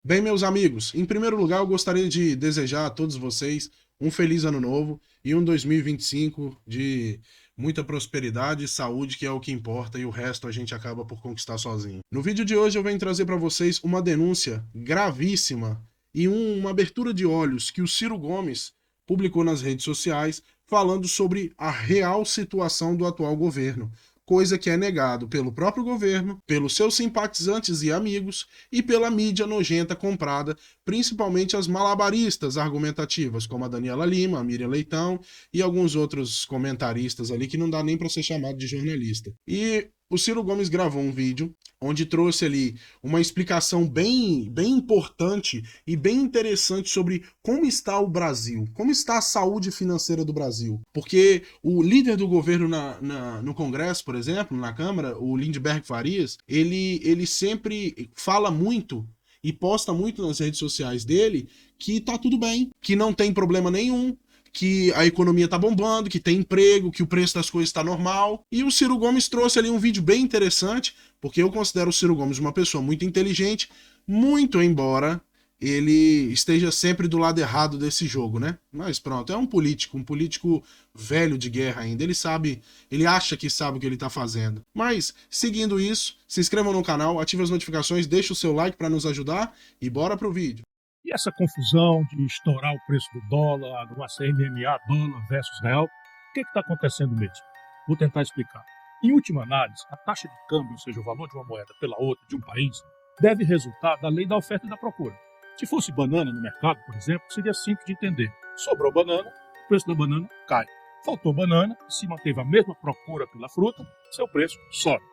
Bem, meus amigos, em primeiro lugar eu gostaria de desejar a todos vocês um feliz ano novo e um 2025 de muita prosperidade e saúde, que é o que importa, e o resto a gente acaba por conquistar sozinho. No vídeo de hoje eu venho trazer para vocês uma denúncia gravíssima e uma abertura de olhos que o Ciro Gomes publicou nas redes sociais falando sobre a real situação do atual governo, coisa que é negado pelo próprio governo, pelos seus simpatizantes e amigos e pela mídia nojenta comprada, principalmente as malabaristas argumentativas, como a Daniela Lima, a Miriam Leitão e alguns outros comentaristas ali que não dá nem para ser chamado de jornalista. E o Ciro Gomes gravou um vídeo onde trouxe ali uma explicação bem importante e bem interessante sobre como está o Brasil, como está a saúde financeira do Brasil. Porque o líder do governo no Congresso, por exemplo, na Câmara, o Lindbergh Farias, ele sempre fala muito e posta muito nas redes sociais dele que tá tudo bem, que não tem problema nenhum, que a economia tá bombando, que tem emprego, que o preço das coisas tá normal. E o Ciro Gomes trouxe ali um vídeo bem interessante, porque eu considero o Ciro Gomes uma pessoa muito inteligente, muito embora ele esteja sempre do lado errado desse jogo, né? Mas pronto, é um político velho de guerra ainda. Ele sabe, ele acha que sabe o que ele tá fazendo. Mas, seguindo isso, se inscrevam no canal, ative as notificações, deixe o seu like para nos ajudar e bora pro vídeo. E essa confusão de estourar o preço do dólar, do CNMA, dólar versus real, o que está acontecendo mesmo? Vou tentar explicar. Em última análise, a taxa de câmbio, ou seja, o valor de uma moeda pela outra de um país, deve resultar da lei da oferta e da procura. Se fosse banana no mercado, por exemplo, seria simples de entender. Sobrou banana, o preço da banana cai. Faltou banana, se manteve a mesma procura pela fruta, seu preço sobe.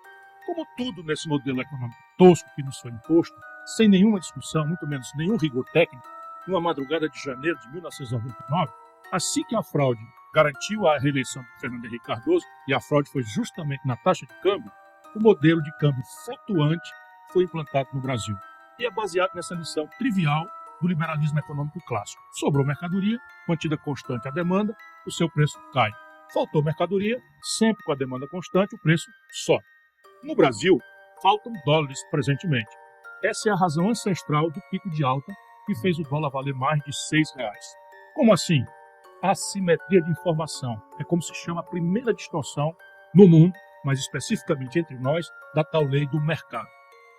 Como tudo nesse modelo econômico tosco que nos foi imposto, sem nenhuma discussão, muito menos nenhum rigor técnico, numa madrugada de janeiro de 1999, assim que a fraude garantiu a reeleição de Fernando Henrique Cardoso, e a fraude foi justamente na taxa de câmbio, o modelo de câmbio flutuante foi implantado no Brasil. E é baseado nessa lição trivial do liberalismo econômico clássico. Sobrou mercadoria, mantida constante a demanda, o seu preço cai. Faltou mercadoria, sempre com a demanda constante, o preço sobe. No Brasil, faltam dólares presentemente. Essa é a razão ancestral do pico de alta que fez o dólar valer mais de R$ 6. Como assim? Assimetria de informação. É como se chama a primeira distorção no mundo, mas especificamente entre nós, da tal lei do mercado.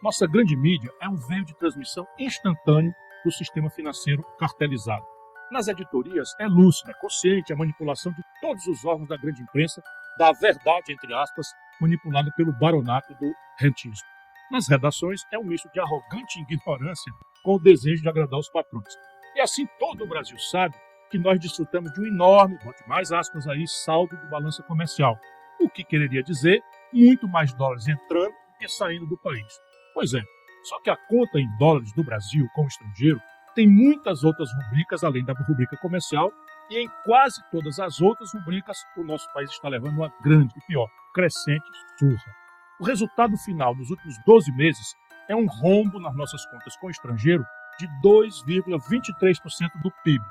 Nossa grande mídia é um veio de transmissão instantâneo do sistema financeiro cartelizado. Nas editorias, é lúcido, é consciente a manipulação de todos os órgãos da grande imprensa da verdade, entre aspas, manipulada pelo baronato do rentismo. Nas redações, é um misto de arrogante ignorância com o desejo de agradar os patrões. E assim todo o Brasil sabe que nós desfrutamos de um enorme, bote mais aspas aí, saldo de balança comercial. O que quereria dizer muito mais dólares entrando e saindo do país. Pois é, só que a conta em dólares do Brasil com o estrangeiro tem muitas outras rubricas além da rubrica comercial, e em quase todas as outras rubricas o nosso país está levando uma grande e pior, crescente surra. O resultado final nos últimos 12 meses é um rombo nas nossas contas com o estrangeiro de 2,23% do PIB.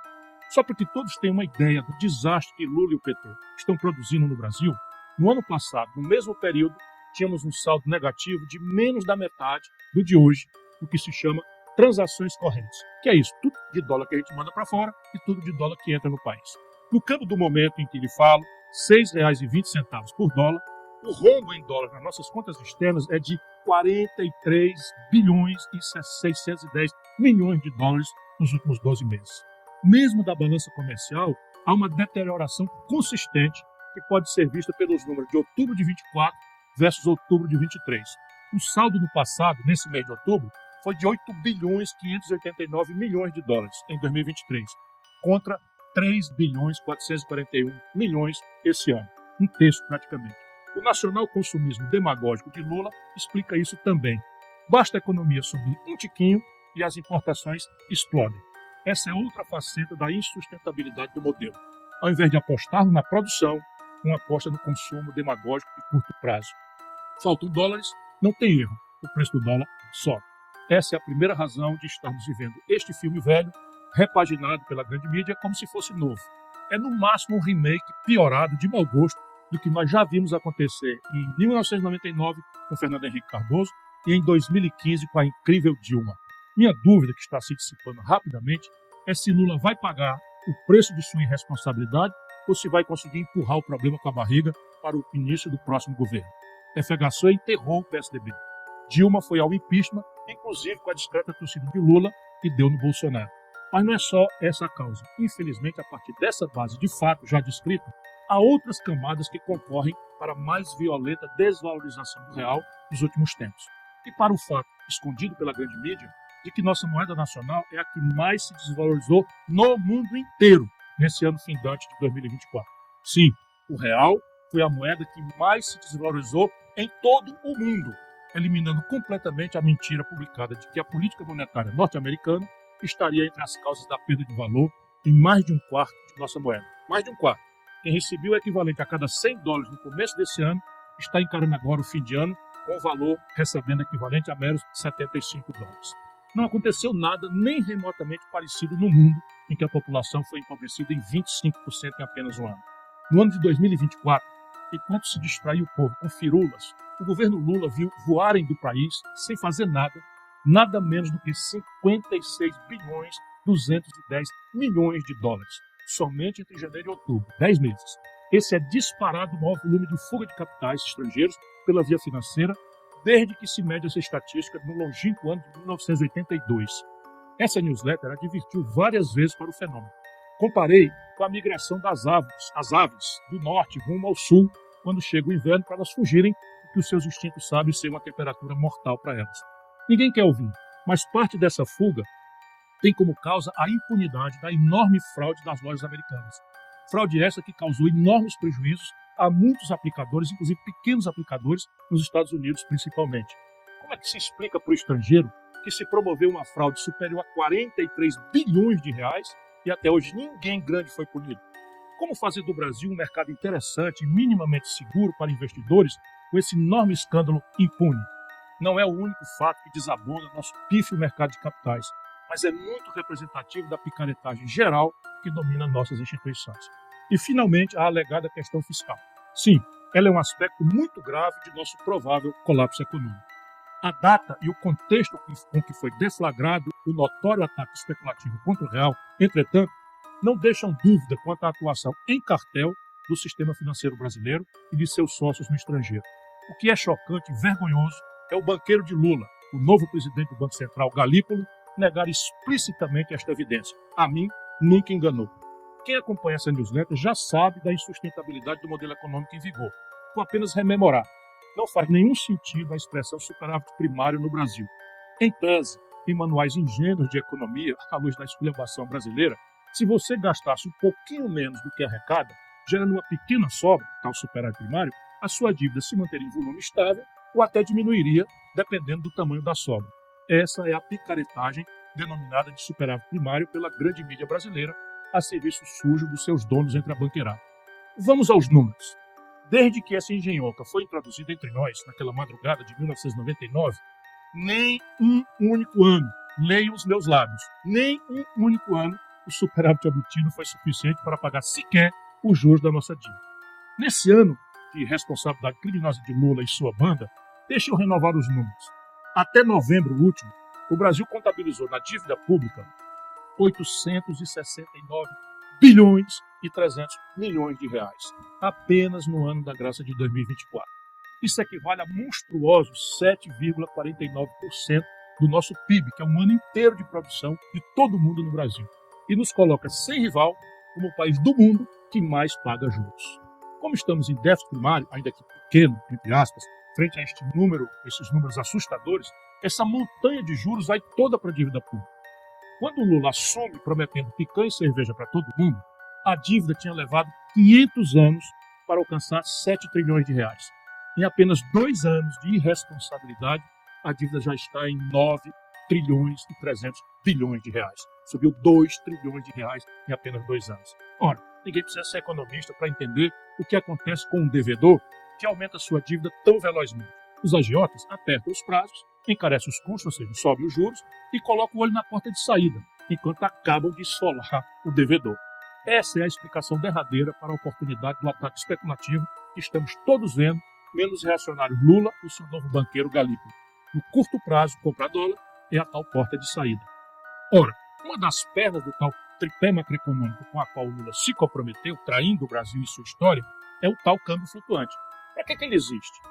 Só para que todos tenham uma ideia do desastre que Lula e o PT estão produzindo no Brasil, no ano passado, no mesmo período, tínhamos um saldo negativo de menos da metade do de hoje, o que se chama transações correntes, que é isso, tudo de dólar que a gente manda para fora e tudo de dólar que entra no país. No campo do momento em que lhe falo, R$ 6,20 por dólar, o rombo em dólar nas nossas contas externas é de 43 bilhões e 610 milhões de dólares nos últimos 12 meses. Mesmo da balança comercial, há uma deterioração consistente que pode ser vista pelos números de outubro de 24 versus outubro de 23. O saldo no passado, nesse mês de outubro, foi de 8 bilhões 589 milhões de dólares em 2023, contra 3 bilhões 441 milhões esse ano, um terço praticamente. O nacional consumismo demagógico de Lula explica isso também. Basta a economia subir um tiquinho e as importações explodem. Essa é outra faceta da insustentabilidade do modelo. Ao invés de apostar na produção, uma aposta no consumo demagógico de curto prazo. Faltam dólares, não tem erro, o preço do dólar sobe. Essa é a primeira razão de estarmos vivendo este filme velho, repaginado pela grande mídia como se fosse novo. É no máximo um remake piorado de mau gosto do que nós já vimos acontecer em 1999 com Fernando Henrique Cardoso e em 2015 com a incrível Dilma. Minha dúvida, que está se dissipando rapidamente, é se Lula vai pagar o preço de sua irresponsabilidade ou se vai conseguir empurrar o problema com a barriga para o início do próximo governo. FHC enterrou o PSDB. Dilma foi ao impeachment, inclusive com a discreta torcida de Lula, e deu no Bolsonaro. Mas não é só essa a causa. Infelizmente, a partir dessa base de fato já descrita, há outras camadas que concorrem para a mais violenta desvalorização do real nos últimos tempos. E para o fato, escondido pela grande mídia, de que nossa moeda nacional é a que mais se desvalorizou no mundo inteiro nesse ano findante de 2024. Sim, o real foi a moeda que mais se desvalorizou em todo o mundo, eliminando completamente a mentira publicada de que a política monetária norte-americana estaria entre as causas da perda de valor em mais de um quarto de nossa moeda. Mais de um quarto. Quem recebeu o equivalente a cada $100 no começo desse ano está encarando agora o fim de ano com o valor recebendo equivalente a meros $75. Não aconteceu nada nem remotamente parecido no mundo em que a população foi empobrecida em 25% em apenas um ano. No ano de 2024, enquanto se distraiu o povo com firulas, o governo Lula viu voarem do país, sem fazer nada menos do que 56 bilhões 210 milhões de dólares, somente entre janeiro e outubro, 10 meses. Esse é disparado o maior volume de fuga de capitais estrangeiros pela via financeira, desde que se mede essa estatística no longínquo ano de 1982. Essa newsletter advertiu várias vezes para o fenômeno. Comparei com a migração das aves, as aves do norte rumo ao sul, quando chega o inverno, para elas fugirem do que os seus instintos sabem ser uma temperatura mortal para elas. Ninguém quer ouvir, mas parte dessa fuga tem como causa a impunidade da enorme fraude das lojas americanas. Fraude essa que causou enormes prejuízos a muitos aplicadores, inclusive pequenos aplicadores, nos Estados Unidos principalmente. Como é que se explica para o estrangeiro que se promoveu uma fraude superior a 43 bilhões de reais e até hoje ninguém grande foi punido? Como fazer do Brasil um mercado interessante e minimamente seguro para investidores com esse enorme escândalo impune? Não é o único fato que desabona nosso pífio mercado de capitais, mas é muito representativo da picaretagem geral que domina nossas instituições. E, finalmente, a alegada questão fiscal. Sim, ela é um aspecto muito grave de nosso provável colapso econômico. A data e o contexto com que foi deflagrado o notório ataque especulativo contra o real, entretanto, não deixam dúvida quanto à atuação em cartel do sistema financeiro brasileiro e de seus sócios no estrangeiro. O que é chocante e vergonhoso é o banqueiro de Lula, o novo presidente do Banco Central, Galípolo, negar explicitamente esta evidência. A mim, nunca enganou. Quem acompanha essa newsletter já sabe da insustentabilidade do modelo econômico em vigor. Vou apenas rememorar. Não faz nenhum sentido a expressão superávit primário no Brasil. Em tese, em manuais ingênuos de economia, à luz da esculhambação brasileira, se você gastasse um pouquinho menos do que arrecada, gerando uma pequena sobra, tal superávit primário, a sua dívida se manteria em volume estável ou até diminuiria, dependendo do tamanho da sobra. Essa é a picaretagem denominada de superávit primário pela grande mídia brasileira, a serviço sujo dos seus donos entre a banqueirada. Vamos aos números. Desde que essa engenhoca foi introduzida entre nós, naquela madrugada de 1999, nem um único ano, leio os meus lábios, nem um único ano o superávit obtido foi suficiente para pagar sequer os juros da nossa dívida. Nesse ano de responsabilidade criminosa de Lula e sua banda, deixa eu renovar os números. Até novembro último, o Brasil contabilizou na dívida pública 869 bilhões e 300 milhões de reais, apenas no ano da graça de 2024. Isso equivale a monstruosos 7,49% do nosso PIB, que é um ano inteiro de produção de todo mundo no Brasil, e nos coloca sem rival como o país do mundo que mais paga juros. Como estamos em déficit primário, ainda que pequeno, entre aspas, frente a esses números assustadores, essa montanha de juros vai toda para a dívida pública. Quando o Lula assume prometendo picanha e cerveja para todo mundo, a dívida tinha levado 500 anos para alcançar 7 trilhões de reais. Em apenas 2 anos de irresponsabilidade, a dívida já está em 9 trilhões e 300 bilhões de reais. Subiu 2 trilhões de reais em apenas 2 anos. Ora, ninguém precisa ser economista para entender o que acontece com um devedor que aumenta sua dívida tão velozmente. Os agiotas apertam os prazos, encarecem os custos, ou seja, sobem os juros, e colocam o olho na porta de saída, enquanto acabam de esfolar o devedor. Essa é a explicação derradeira para a oportunidade do ataque especulativo que estamos todos vendo, menos reacionário Lula e o seu novo banqueiro Galípolo. No curto prazo, compra dólar, é a tal porta de saída. Ora, uma das pernas do tal tripé macroeconômico com a qual o Lula se comprometeu, traindo o Brasil e sua história, é o tal câmbio flutuante. Para que ele existe?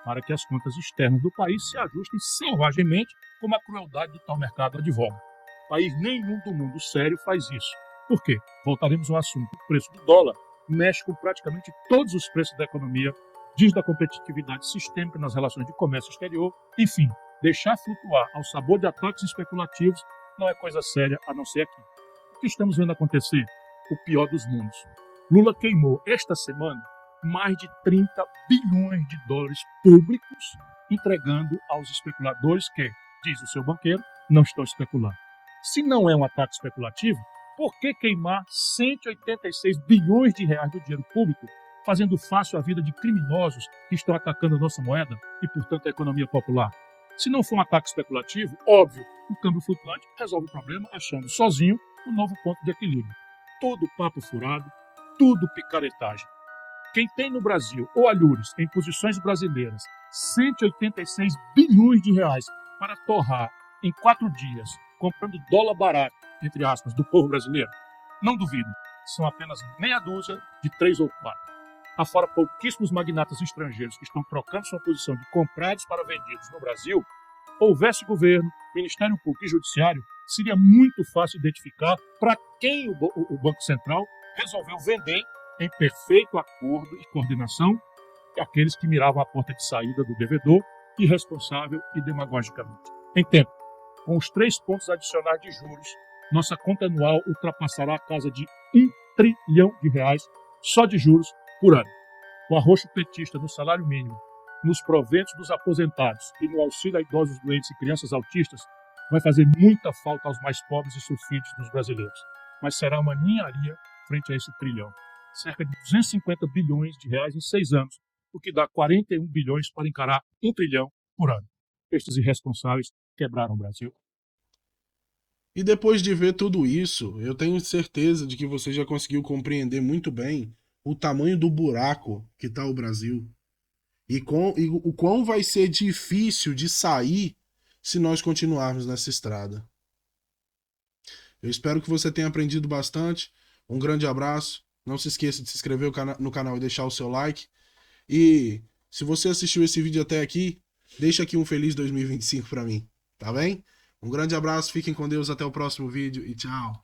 Para que as contas externas do país se ajustem selvagemente, como a crueldade do tal mercado advoga. País nenhum do mundo sério faz isso. Por quê? Voltaremos ao assunto. O preço do dólar mexe com praticamente todos os preços da economia, diz da competitividade sistêmica nas relações de comércio exterior. Enfim, deixar flutuar ao sabor de ataques especulativos não é coisa séria a não ser aqui. O que estamos vendo acontecer? O pior dos mundos. Lula queimou esta semana mais de 30 bilhões de dólares públicos, entregando aos especuladores que, diz o seu banqueiro, não estão especulando. Se não é um ataque especulativo, por que queimar 186 bilhões de reais do dinheiro público, fazendo fácil a vida de criminosos que estão atacando a nossa moeda e, portanto, a economia popular? Se não for um ataque especulativo, óbvio, o câmbio flutuante resolve o problema achando sozinho um novo ponto de equilíbrio. Tudo papo furado, tudo picaretagem. Quem tem no Brasil, ou alhures, em posições brasileiras, 186 bilhões de reais para torrar em 4 dias, comprando dólar barato, entre aspas, do povo brasileiro, não duvidem, são apenas meia dúzia de 3 ou 4. Afora pouquíssimos magnatas estrangeiros que estão trocando sua posição de comprados para vendidos no Brasil, houvesse governo, Ministério Público e Judiciário, seria muito fácil identificar para quem o Banco Central resolveu vender em perfeito acordo e coordenação aqueles que miravam a porta de saída do devedor, irresponsável e demagogicamente. Entendo, com os 3 pontos adicionais de juros, nossa conta anual ultrapassará a casa de R$1 trilhão só de juros por ano. O arroxo petista no salário mínimo, nos proventos dos aposentados e no auxílio a idosos doentes e crianças autistas vai fazer muita falta aos mais pobres e sofridos dos brasileiros, mas será uma ninharia frente a esse trilhão. Cerca de 250 bilhões de reais em 6 anos, o que dá 41 bilhões para encarar 1 trilhão por ano. Estes irresponsáveis quebraram o Brasil. E depois de ver tudo isso, eu tenho certeza de que você já conseguiu compreender muito bem o tamanho do buraco que está o Brasil e o quão vai ser difícil de sair se nós continuarmos nessa estrada. Eu espero que você tenha aprendido bastante. Um grande abraço. Não se esqueça de se inscrever no canal e deixar o seu like. E se você assistiu esse vídeo até aqui, deixa aqui um feliz 2025 para mim, tá bem? Um grande abraço, fiquem com Deus, até o próximo vídeo e tchau!